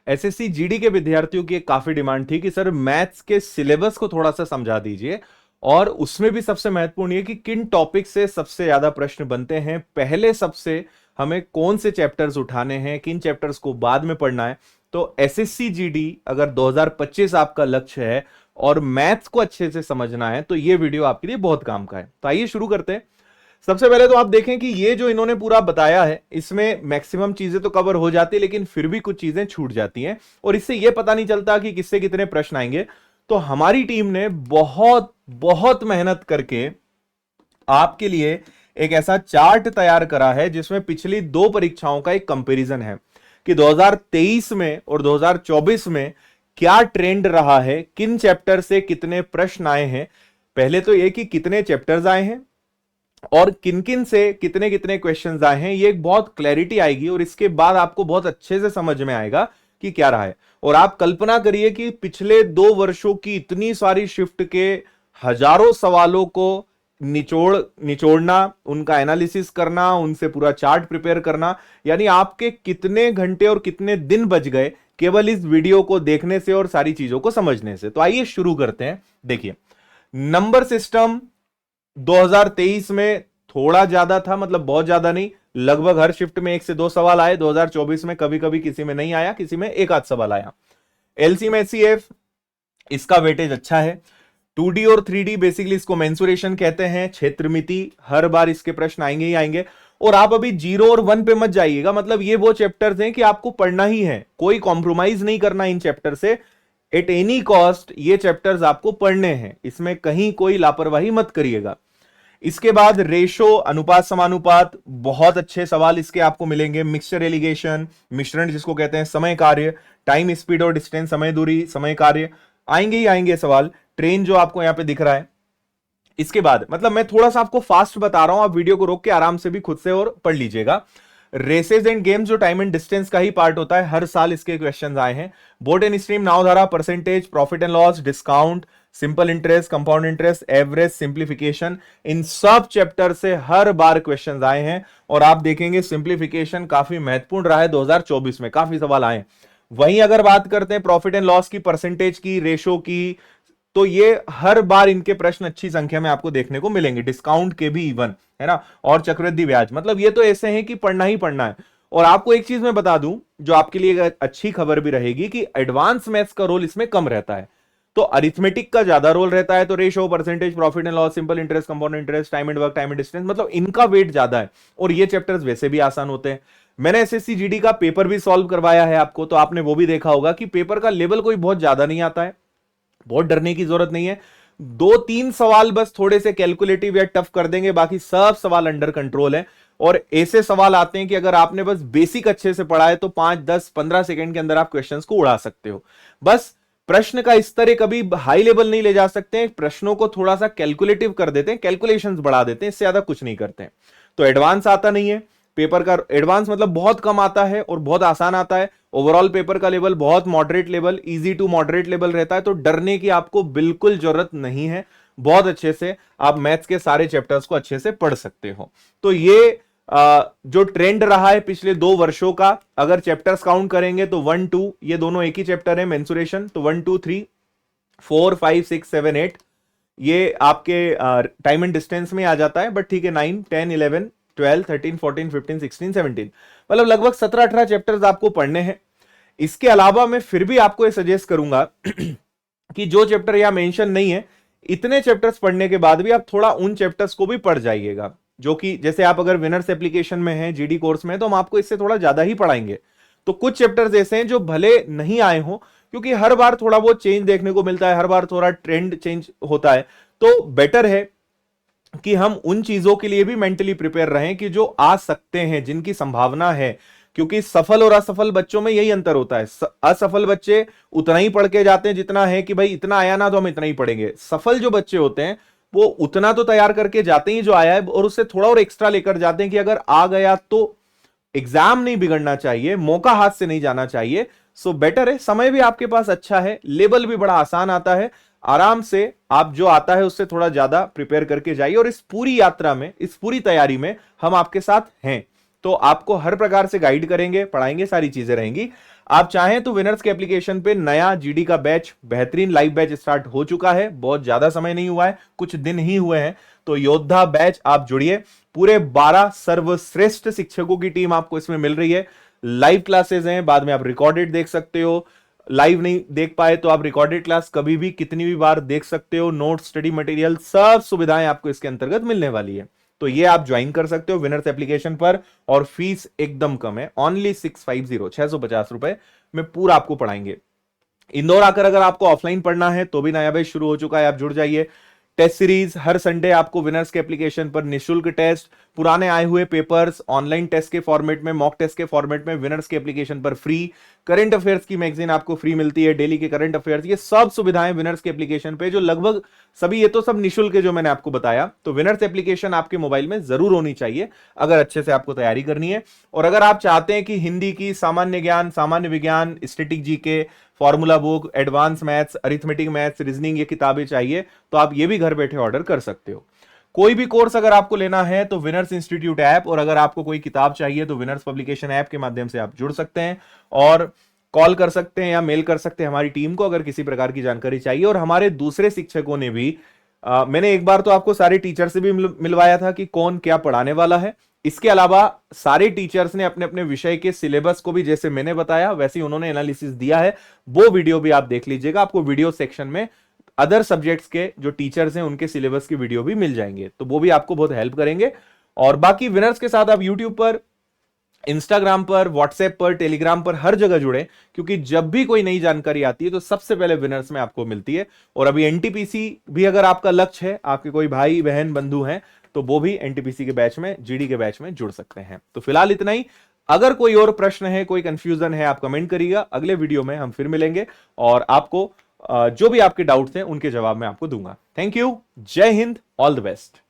SSC GD के विद्यार्थियों की एक काफी डिमांड थी कि सर मैथ्स के सिलेबस को थोड़ा सा समझा दीजिए, और उसमें भी सबसे महत्वपूर्ण ये कि किन टॉपिक से सबसे ज्यादा प्रश्न बनते हैं, पहले सबसे हमें कौन से चैप्टर्स उठाने हैं, किन चैप्टर्स को बाद में पढ़ना है। तो एसएससी जीडी अगर 2025 आपका लक्ष्य है और मैथ्स को अच्छे से समझना है तो ये वीडियो आपके लिए बहुत काम का है। तो आइए शुरू करते हैं। सबसे पहले तो आप देखें कि ये जो इन्होंने पूरा बताया है इसमें मैक्सिमम चीजें तो कवर हो जाती है, लेकिन फिर भी कुछ चीजें छूट जाती हैं और इससे ये पता नहीं चलता कि किससे कितने प्रश्न आएंगे। तो हमारी टीम ने बहुत बहुत मेहनत करके आपके लिए एक ऐसा चार्ट तैयार करा है जिसमें पिछली दो परीक्षाओं का एक कंपैरिजन है कि 2023 में और 2024 में क्या ट्रेंड रहा है, किन चैप्टर से कितने प्रश्न आए हैं। पहले तो ये कि कितने चैप्टर्स आए हैं और किन किन से कितने कितने क्वेश्चंस आए हैं, ये एक बहुत क्लैरिटी आएगी और इसके बाद आपको बहुत अच्छे से समझ में आएगा कि क्या रहा है। और आप कल्पना करिए कि पिछले 2 वर्षों की इतनी सारी शिफ्ट के हजारों सवालों को निचोड़ना, उनका एनालिसिस करना, उनसे पूरा चार्ट प्रिपेयर करना, यानी आपके कितने घंटे और कितने दिन बच गए केवल इस वीडियो को देखने से और सारी चीजों को समझने से। तो आइए शुरू करते हैं। देखिए, नंबर सिस्टम 2023 में थोड़ा ज्यादा था, मतलब बहुत ज्यादा नहीं, लगभग हर शिफ्ट में 1 से 2 सवाल आए। 2024 में कभी कभी किसी में नहीं आया, किसी में एक आध सवाल आया। एलसीएम एचसीएफ इसका वेटेज अच्छा है। 2D और 3D बेसिकली इसको मेंसुरेशन कहते हैं, क्षेत्रमिति, हर बार इसके प्रश्न आएंगे ही आएंगे। और आप अभी 0 और 1 पे मत जाइएगा, मतलब ये वो चैप्टर्स हैं कि आपको पढ़ना ही है, कोई कॉम्प्रोमाइज नहीं करना इन चैप्टर से। एट एनी कॉस्ट ये चैप्टर्स आपको पढ़ने हैं, इसमें कहीं कोई लापरवाही मत करिएगा। इसके बाद रेशो, अनुपात समानुपात, बहुत अच्छे सवाल इसके आपको मिलेंगे। मिक्सचर एलिगेशन, मिश्रण जिसको कहते हैं, समय कार्य, टाइम स्पीड और डिस्टेंस, समय दूरी, समय कार्य, आएंगे ही आएंगे सवाल। ट्रेन जो आपको यहां पे दिख रहा है। इसके बाद, मतलब मैं थोड़ा सा आपको फास्ट बता रहा हूं, आप वीडियो को रोक के आराम से भी खुद से और पढ़ लीजिएगा। रेसेस एंड गेम्स जो टाइम एंड डिस्टेंस का ही पार्ट होता है, हर साल इसके क्वेश्चंस आए हैं। बोर्ड एंड स्ट्रीम, नावधारा, percentage, profit and loss, discount, simple interest, compound interest, average, simplification, इन सब चैप्टर से हर बार क्वेश्चंस आए हैं। और आप देखेंगे सिंप्लीफिकेशन काफी महत्वपूर्ण रहा है 2024 में, काफी सवाल आए। वहीं अगर बात करते हैं प्रॉफिट एंड लॉस की, परसेंटेज की, रेशो की, तो ये हर बार इनके प्रश्न अच्छी संख्या में आपको देखने को मिलेंगे। डिस्काउंट के भी इवन, है ना, और चक्रवृद्धि ब्याज, मतलब ये तो ऐसे हैं कि पढ़ना ही पढ़ना है। और आपको एक चीज मैं बता दूं जो आपके लिए अच्छी खबर भी रहेगी कि एडवांस मैथ्स का रोल इसमें कम रहता है, तो अरिथमेटिक का ज्यादा रोल रहता है। तो ratio, percentage, profit and loss, simple interest, compound interest, time and work, time and distance, मतलब इनका वेट ज्यादा है और ये चैप्टर्स वैसे भी आसान होते हैं। मैंने एसएससी जीडी का पेपर भी सॉल्व करवाया है आपको, तो आपने वो भी देखा होगा कि पेपर का लेवल कोई बहुत ज्यादा नहीं आता है, बहुत डरने की जरूरत नहीं है। 2-3 सवाल बस थोड़े से कैलकुलेटिव या टफ कर देंगे, बाकी सब सवाल अंडर कंट्रोल है। और ऐसे सवाल आते हैं कि अगर आपने बस बेसिक अच्छे से पढ़ा है तो 5, 10, 15 सेकंड के अंदर आप क्वेश्चंस को उड़ा सकते हो। बस प्रश्न का स्तर कभी हाई लेवल नहीं ले जा सकते, प्रश्नों को थोड़ा सा कैलकुलेटिव कर देते हैं, कैलकुलेशंस बढ़ा देते हैं, इससे ज्यादा कुछ नहीं करते हैं। तो एडवांस आता नहीं है पेपर का, एडवांस मतलब बहुत कम आता है और बहुत आसान आता है। ओवरऑल पेपर का लेवल बहुत moderate level, easy to moderate level रहता है, तो डरने की आपको बिल्कुल जरूरत नहीं है। बहुत अच्छे से आप मैथ्स के सारे चैप्टर्स को अच्छे से पढ़ सकते हो। तो ये जो ट्रेंड रहा है पिछले 2 वर्षों का, अगर चैप्टर्स काउंट करेंगे तो 1, 2, ये दोनों एक ही चैप्टर है, मेंसुरेशन, तो 1, 2, 3, 4, 5, 6, 7, 8 ये आपके टाइम एंड डिस्टेंस में आ जाता है। बट ठीक है, 9, 10, 11, 12, 13, 14, 15, 16, 17, मतलब लगभग 17-18 चैप्टर्स आपको पढ़ने हैं। इसके अलावा मैं फिर भी आपको ये सजेस्ट करूंगा कि जो चैप्टर यहां मेंशन नहीं है, इतने चैप्टर्स पढ़ने के बाद भी आप थोड़ा उन चैप्टर्स को भी पढ़ जाइएगा, जो कि जैसे आप अगर विनर्स एप्लीकेशन में हैं, जीडी कोर्स में, तो हम आपको इससे थोड़ा ज्यादा ही पढ़ाएंगे। तो कुछ चैप्टर्स ऐसे हैं जो भले नहीं आए हो, क्योंकि हर बार थोड़ा बहुत चेंज देखने को मिलता है, हर बार थोड़ा ट्रेंड चेंज होता है, तो बेटर है कि हम उन चीजों के लिए भी मेंटली प्रिपेयर रहें कि जो आ सकते हैं, जिनकी संभावना है। क्योंकि सफल और असफल बच्चों में यही अंतर होता है, असफल बच्चे उतना ही पढ़ के जाते हैं जितना है कि भाई इतना आया ना तो हम इतना ही पढ़ेंगे। सफल जो बच्चे होते हैं वो उतना तो तैयार करके जाते ही जो आया है, और उससे थोड़ा और एक्स्ट्रा लेकर जाते हैं कि अगर आ गया तो एग्जाम नहीं बिगड़ना चाहिए, मौका हाथ से नहीं जाना चाहिए। सो बेटर है, समय भी आपके पास अच्छा है, लेवल भी बड़ा आसान आता है, आराम से आप जो आता है उससे थोड़ा ज्यादा प्रिपेयर करके जाइए। और इस पूरी यात्रा में, इस पूरी तैयारी में हम आपके साथ हैं, तो आपको हर प्रकार से गाइड करेंगे, पढ़ाएंगे, सारी चीजें रहेंगी। आप चाहें तो विनर्स के एप्लीकेशन पे नया जीडी का बैच, बेहतरीन लाइव बैच स्टार्ट हो चुका है, बहुत ज्यादा समय नहीं हुआ है, कुछ दिन ही हुए हैं। तो योद्धा बैच आप जुड़िए, पूरे 12 सर्वश्रेष्ठ शिक्षकों की टीम आपको इसमें मिल रही है। लाइव क्लासेस हैं, बाद में आप रिकॉर्डेड देख सकते हो, लाइव नहीं देख पाए तो आप रिकॉर्डेड क्लास कभी भी कितनी भी बार देख सकते हो, नोट, स्टडी मटेरियल, सब सुविधाएं आपको इसके अंतर्गत मिलने वाली है। तो ये आप ज्वाइन कर सकते हो विनर्स एप्लीकेशन पर, और फीस एकदम कम है, ओनली 650 रुपए में पूरा आपको पढ़ाएंगे। इंदौर आकर अगर आपको ऑफलाइन पढ़ना है तो भी नया बैच शुरू हो चुका है, आप जुड़ जाइए। टेस्ट सीरीज हर संडे आपको विनर्स के एप्लीकेशन पर निशुल्क टेस्ट, पुराने आए हुए पेपर्स ऑनलाइन टेस्ट के फॉर्मेट में, मॉक टेस्ट के फॉर्मेट में विनर्स के एप्लीकेशन पर फ्री। करंट अफेयर्स की मैगजीन आपको फ्री मिलती है, डेली के करंट अफेयर्स, ये सब सुविधाएं विनर्स के एप्लीकेशन पे, जो लगभग सभी, ये तो सब निशुल्क है जो मैंने आपको बताया। तो विनर्स एप्लीकेशन आपके मोबाइल में जरूर होनी चाहिए अगर अच्छे से आपको तैयारी करनी है। और अगर आप चाहते हैं कि हिंदी की सामान्य ज्ञान, सामान्य विज्ञान, static GK, formula book, advance maths, arithmetic maths, reasoning, ये किताबें चाहिए तो आप ये भी घर बैठे ऑर्डर कर सकते हो। कोई भी कोर्स अगर आपको लेना है तो विनर्स इंस्टीट्यूट ऐप, और अगर आपको कोई किताब चाहिए तो विनर्स पब्लिकेशन ऐप के माध्यम से आप जुड़ सकते हैं, और कॉल कर सकते हैं या मेल कर सकते हैं हमारी टीम को अगर किसी प्रकार की जानकारी चाहिए। और हमारे दूसरे शिक्षकों ने भी, मैंने एक बार तो आपको सारे टीचर से भी मिलवाया था कि कौन क्या पढ़ाने वाला है। इसके अलावा सारे टीचर्स ने अपने अपने विषय के सिलेबस को भी, जैसे मैंने बताया वैसे ही उन्होंने एनालिसिस दिया है, वो वीडियो भी आप देख लीजिएगा। आपको वीडियो सेक्शन में अदर सब्जेक्ट्स के जो टीचर्स हैं उनके सिलेबस की वीडियो भी मिल जाएंगे, तो वो भी आपको बहुत हेल्प करेंगे। और बाकी विनर्स के साथ आप यूट्यूब पर, इंस्टाग्राम पर, व्हाट्सएप पर, टेलीग्राम पर, हर जगह जुड़े, क्योंकि जब भी कोई नई जानकारी आती है तो सबसे पहले विनर्स में आपको मिलती है। और अभी एनटीपीसी भी अगर आपका लक्ष्य है, आपके कोई भाई बहन बंधु हैं, तो वो भी एनटीपीसी के बैच में, जीडी के बैच में जुड़ सकते हैं। तो फिलहाल इतना ही। अगर कोई और प्रश्न है, कोई कंफ्यूजन है, आप कमेंट करिएगा, अगले वीडियो में हम फिर मिलेंगे और आपको जो भी आपके डाउट्स हैं उनके जवाब मैं आपको दूंगा। थैंक यू, जय हिंद, ऑल द बेस्ट।